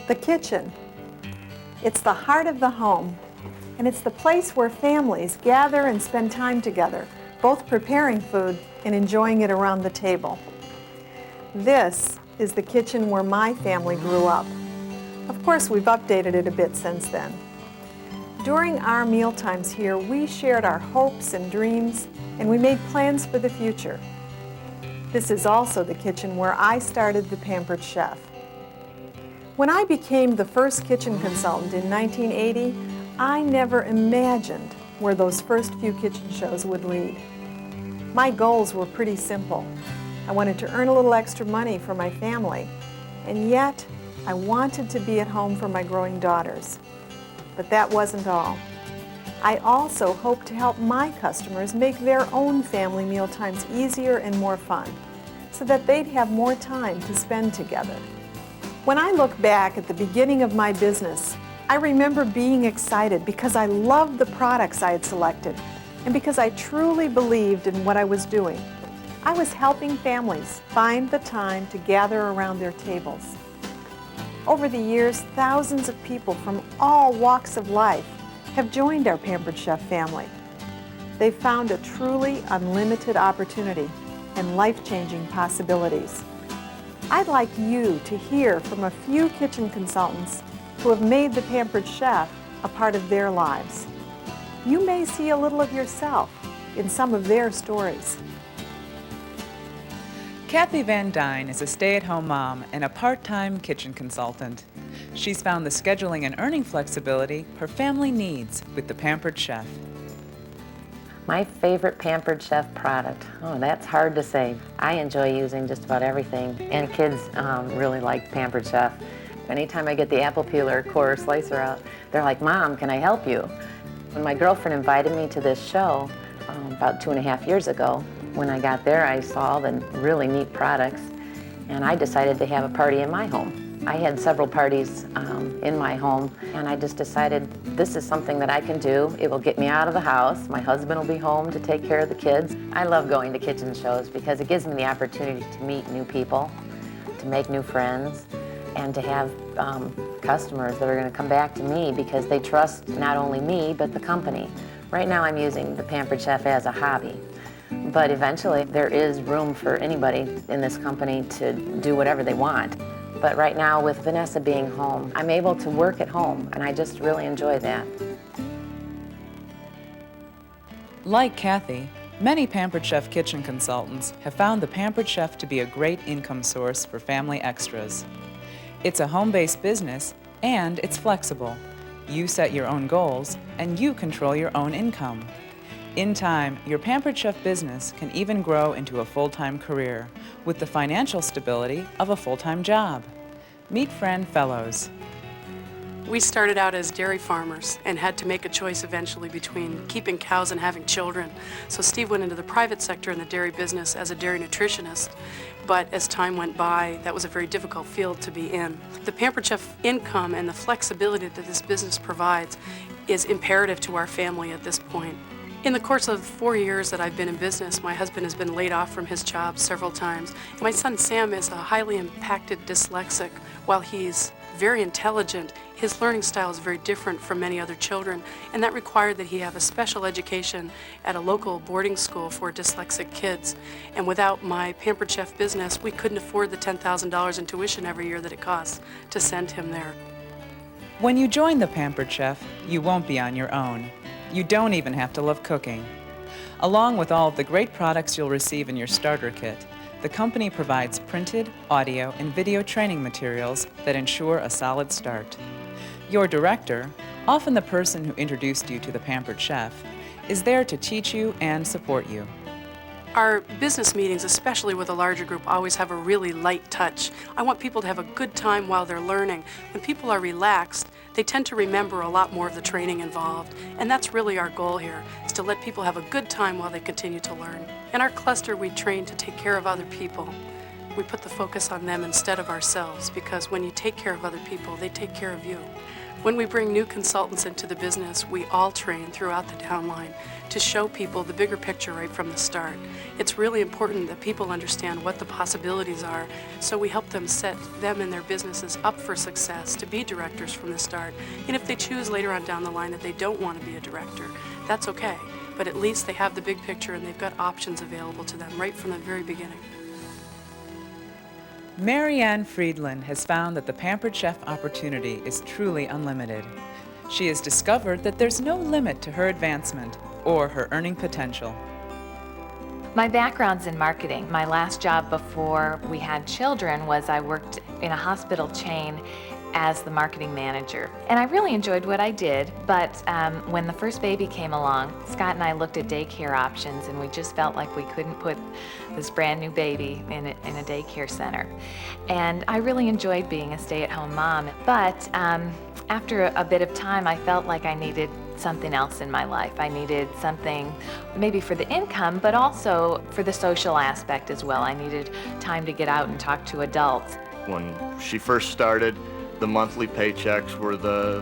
The kitchen. It's the heart of the home, and it's the place where families gather and spend time together, both preparing food and enjoying it around the table. This is the kitchen where my family grew up. Of course, we've updated it a bit since then. During our mealtimes here, we shared our hopes and dreams, and we made plans for the future. This is also the kitchen where I started the Pampered Chef. When I became the first kitchen consultant in 1980, I never imagined where those first few kitchen shows would lead. My goals were pretty simple. I wanted to earn a little extra money for my family, and yet I wanted to be at home for my growing daughters. But that wasn't all. I also hoped to help my customers make their own family mealtimes easier and more fun, so that they'd have more time to spend together. When I look back at the beginning of my business, I remember being excited because I loved the products I had selected and because I truly believed in what I was doing. I was helping families find the time to gather around their tables. Over the years, thousands of people from all walks of life have joined our Pampered Chef family. They've found a truly unlimited opportunity and life-changing possibilities. I'd like you to hear from a few kitchen consultants who have made the Pampered Chef a part of their lives. You may see a little of yourself in some of their stories. Kathy Van Dyne is a stay-at-home mom and a part-time kitchen consultant. She's found the scheduling and earning flexibility her family needs with the Pampered Chef. My favorite Pampered Chef product? Oh, that's hard to say. I enjoy using just about everything, and kids really like Pampered Chef. Anytime I get the apple peeler, core, slicer out, they're like, "Mom, can I help you?" When my girlfriend invited me to this show about 2.5 years ago, when I got there, I saw all the really neat products, and I decided to have a party in my home. I had several parties in my home, and I just decided this is something that I can do. It will get me out of the house. My husband will be home to take care of the kids. I love going to kitchen shows because it gives me the opportunity to meet new people, to make new friends, and to have customers that are going to come back to me because they trust not only me, but the company. Right now I'm using the Pampered Chef as a hobby. But eventually, there is room for anybody in this company to do whatever they want. But right now, with Vanessa being home, I'm able to work at home, and I just really enjoy that. Like Kathy, many Pampered Chef kitchen consultants have found the Pampered Chef to be a great income source for family extras. It's a home-based business, and it's flexible. You set your own goals, and you control your own income. In time, your Pampered Chef business can even grow into a full-time career with the financial stability of a full-time job. Meet Fran Fellows. We started out as dairy farmers and had to make a choice eventually between keeping cows and having children. So Steve went into the private sector in the dairy business as a dairy nutritionist. But as time went by, that was a very difficult field to be in. The Pampered Chef income and the flexibility that this business provides is imperative to our family at this point. In the course of 4 years that I've been in business, my husband has been laid off from his job several times. My son Sam is a highly impacted dyslexic. While he's very intelligent, his learning style is very different from many other children, and that required that he have a special education at a local boarding school for dyslexic kids. And without my Pampered Chef business, we couldn't afford the $10,000 in tuition every year that it costs to send him there. When you join the Pampered Chef, you won't be on your own. You don't even have to love cooking. Along with all of the great products you'll receive in your starter kit, the company provides printed, audio, and video training materials that ensure a solid start. Your director, often the person who introduced you to the Pampered Chef, is there to teach you and support you. Our business meetings, especially with a larger group, always have a really light touch. I want people to have a good time while they're learning. When people are relaxed, they tend to remember a lot more of the training involved. And that's really our goal here, is to let people have a good time while they continue to learn. In our cluster, we train to take care of other people. We put the focus on them instead of ourselves, because when you take care of other people, they take care of you. When we bring new consultants into the business, we all train throughout the downline to show people the bigger picture right from the start. It's really important that people understand what the possibilities are, so we help them set them and their businesses up for success to be directors from the start. And if they choose later on down the line that they don't want to be a director, that's okay. But at least they have the big picture and they've got options available to them right from the very beginning. Mary Ann Friedland has found that the Pampered Chef opportunity is truly unlimited. She has discovered that there's no limit to her advancement or her earning potential. My background's in marketing. My last job before we had children was I worked in a hospital chain as the marketing manager. And I really enjoyed what I did, but when the first baby came along, Scott and I looked at daycare options and we just felt like we couldn't put this brand new baby in a daycare center. And I really enjoyed being a stay-at-home mom, but after a bit of time, I felt like I needed something else in my life. I needed something maybe for the income, but also for the social aspect as well. I needed time to get out and talk to adults. When she first started, the monthly paychecks were the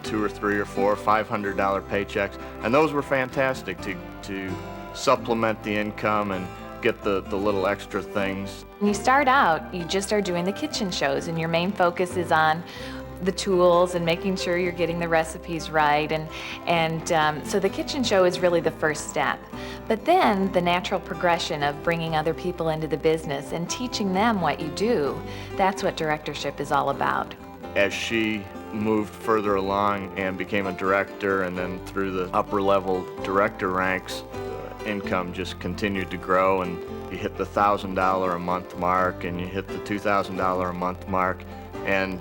$200 or $300 or $400 or $500 paychecks, and those were fantastic to supplement the income and get the little extra things. When you start out, you just are doing the kitchen shows, and your main focus is on the tools and making sure you're getting the recipes right, and so the kitchen show is really the first step. But then the natural progression of bringing other people into the business and teaching them what you do, that's what directorship is all about. As she moved further along and became a director, and then through the upper level director ranks, income just continued to grow, and you hit the $1,000 a month mark and you hit the $2,000 a month mark, and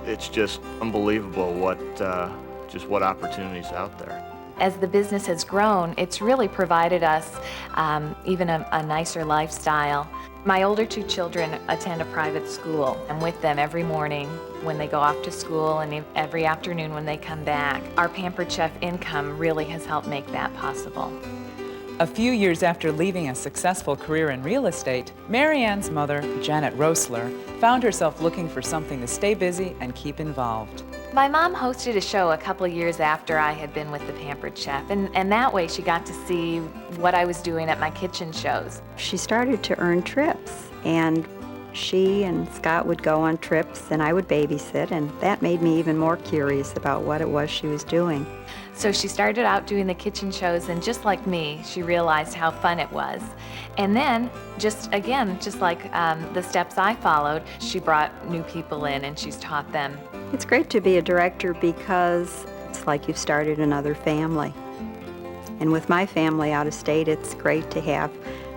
it's just unbelievable what opportunities out there. As the business has grown, it's really provided us even a nicer lifestyle. My older two children attend a private school. I'm with them every morning when they go off to school and every afternoon when they come back. Our Pampered Chef income really has helped make that possible. A few years after leaving a successful career in real estate, Mary Ann's mother, Janet Roessler, found herself looking for something to stay busy and keep involved. My mom hosted a show a couple of years after I had been with the Pampered Chef, and that way she got to see what I was doing at my kitchen shows. She started to earn trips, and she and Scott would go on trips and I would babysit, and that made me even more curious about what it was she was doing. So she started out doing the kitchen shows, and just like me, she realized how fun it was. And then, just like the steps I followed, she brought new people in and she's taught them. It's great to be a director because it's like you've started another family. And with my family out of state, it's great to have,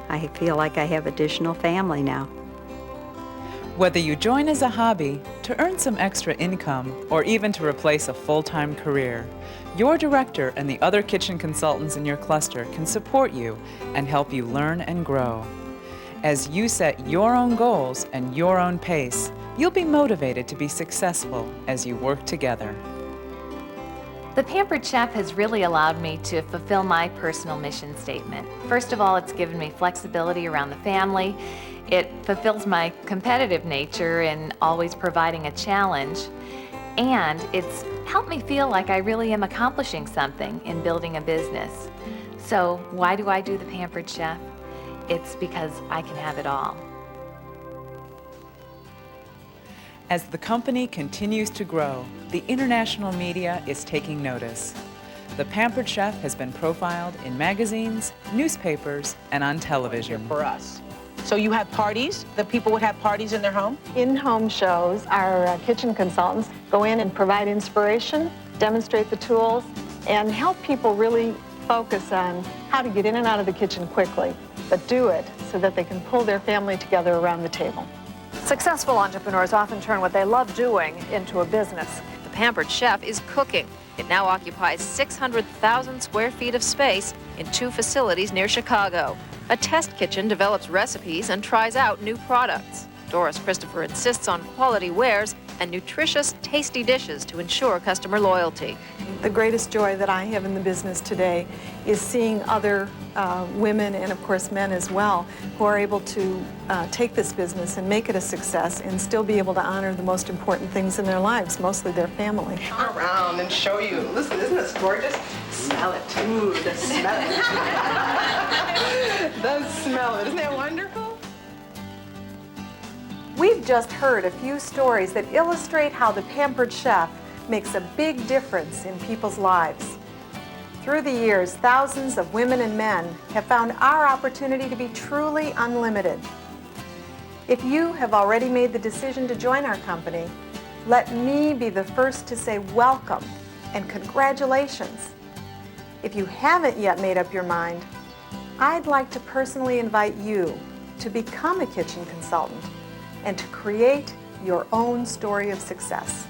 I feel like I have additional family now. Whether you join as a hobby, to earn some extra income, or even to replace a full-time career, your director and the other kitchen consultants in your cluster can support you and help you learn and grow. As you set your own goals and your own pace, you'll be motivated to be successful as you work together. The Pampered Chef has really allowed me to fulfill my personal mission statement. First of all, it's given me flexibility around the family. It fulfills my competitive nature in always providing a challenge. And it's helped me feel like I really am accomplishing something in building a business. So why do I do the Pampered Chef? It's because I can have it all. As the company continues to grow, the international media is taking notice. The Pampered Chef has been profiled in magazines, newspapers, and on television. For us. So you have parties? The people would have parties in their home? In-home shows, our kitchen consultants go in and provide inspiration, demonstrate the tools, and help people really focus on how to get in and out of the kitchen quickly, but do it so that they can pull their family together around the table. Successful entrepreneurs often turn what they love doing into a business. The Pampered Chef is cooking. It now occupies 600,000 square feet of space in 2 facilities near Chicago. A test kitchen develops recipes and tries out new products. Doris Christopher insists on quality wares and nutritious, tasty dishes to ensure customer loyalty. The greatest joy that I have in the business today is seeing other women, and of course men as well, who are able to take this business and make it a success and still be able to honor the most important things in their lives, mostly their family. Come around and show you. Listen, isn't this gorgeous? Smell it. Ooh, the smell. The smell. Isn't that wonderful? We've just heard a few stories that illustrate how the Pampered Chef makes a big difference in people's lives. Through the years, thousands of women and men have found our opportunity to be truly unlimited. If you have already made the decision to join our company, let me be the first to say welcome and congratulations. If you haven't yet made up your mind, I'd like to personally invite you to become a kitchen consultant and to create your own story of success.